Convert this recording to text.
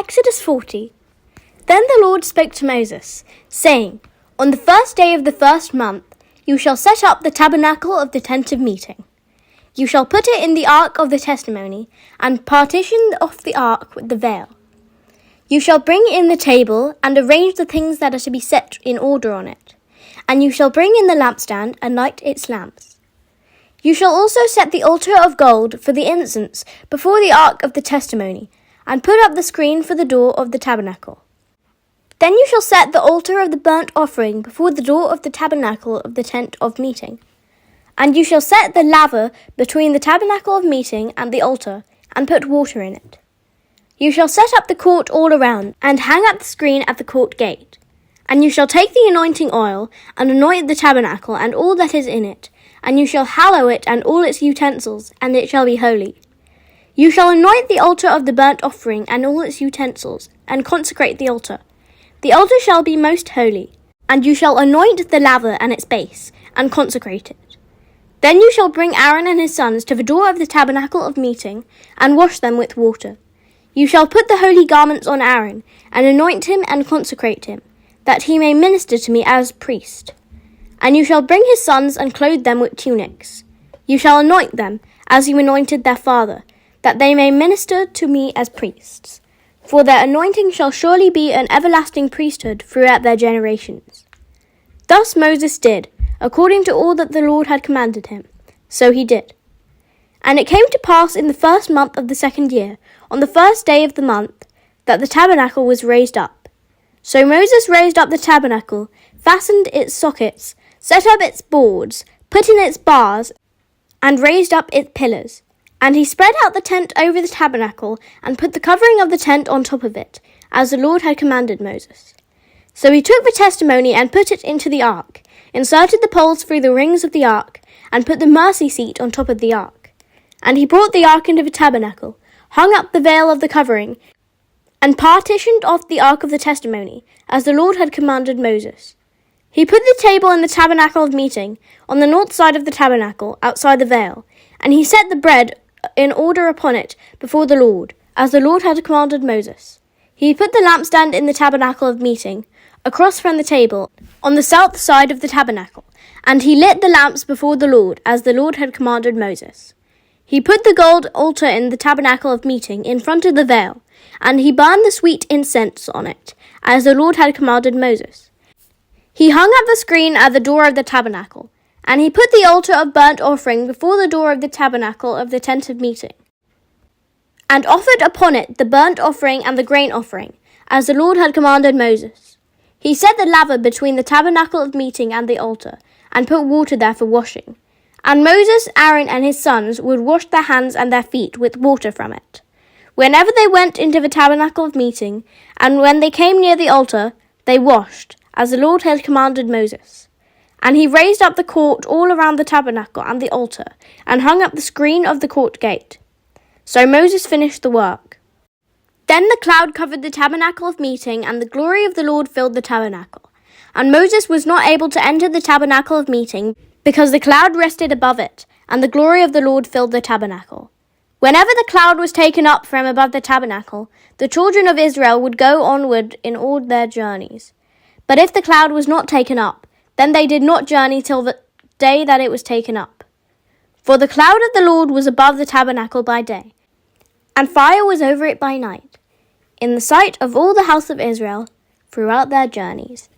Exodus 40. Then the Lord spoke to Moses, saying, On the first day of the first month you shall set up the tabernacle of the tent of meeting. You shall put it in the ark of the testimony, and partition off the ark with the veil. You shall bring in the table, and arrange the things that are to be set in order on it. And you shall bring in the lampstand, and light its lamps. You shall also set the altar of gold for the incense before the ark of the testimony, and put up the screen for the door of the tabernacle. Then you shall set the altar of the burnt offering before the door of the tabernacle of the tent of meeting. And you shall set the laver between the tabernacle of meeting and the altar, and put water in it. You shall set up the court all around, and hang up the screen at the court gate. And you shall take the anointing oil, and anoint the tabernacle and all that is in it, and you shall hallow it and all its utensils, and it shall be holy. You shall anoint the altar of the burnt offering and all its utensils, and consecrate the altar. The altar shall be most holy, and you shall anoint the laver and its base, and consecrate it. Then you shall bring Aaron and his sons to the door of the tabernacle of meeting, and wash them with water. You shall put the holy garments on Aaron, and anoint him and consecrate him, that he may minister to me as priest. And you shall bring his sons and clothe them with tunics. You shall anoint them, as you anointed their father, that they may minister to me as priests. For their anointing shall surely be an everlasting priesthood throughout their generations. Thus Moses did, according to all that the Lord had commanded him. So he did. And it came to pass in the first month of the second year, on the first day of the month, that the tabernacle was raised up. So Moses raised up the tabernacle, fastened its sockets, set up its boards, put in its bars, and raised up its pillars. And he spread out the tent over the tabernacle, and put the covering of the tent on top of it, as the Lord had commanded Moses. So he took the testimony and put it into the ark, inserted the poles through the rings of the ark, and put the mercy seat on top of the ark. And he brought the ark into the tabernacle, hung up the veil of the covering, and partitioned off the ark of the testimony, as the Lord had commanded Moses. He put the table in the tabernacle of meeting, on the north side of the tabernacle, outside the veil, and he set the bread in order upon it before the Lord, as the Lord had commanded Moses. He put the lampstand in the tabernacle of meeting, across from the table, on the south side of the tabernacle, and he lit the lamps before the Lord, as the Lord had commanded Moses. He put the gold altar in the tabernacle of meeting in front of the veil, and he burned the sweet incense on it, as the Lord had commanded Moses. He hung up the screen at the door of the tabernacle, and he put the altar of burnt offering before the door of the tabernacle of the tent of meeting, and offered upon it the burnt offering and the grain offering, as the Lord had commanded Moses. He set the laver between the tabernacle of meeting and the altar, and put water there for washing. And Moses, Aaron, and his sons would wash their hands and their feet with water from it, whenever they went into the tabernacle of meeting, and when they came near the altar, they washed, as the Lord had commanded Moses. And he raised up the court all around the tabernacle and the altar, and hung up the screen of the court gate. So Moses finished the work. Then the cloud covered the tabernacle of meeting, and the glory of the Lord filled the tabernacle. And Moses was not able to enter the tabernacle of meeting, because the cloud rested above it, and the glory of the Lord filled the tabernacle. Whenever the cloud was taken up from above the tabernacle, the children of Israel would go onward in all their journeys. But if the cloud was not taken up, then they did not journey till the day that it was taken up. For the cloud of the Lord was above the tabernacle by day, and fire was over it by night, in the sight of all the house of Israel throughout their journeys.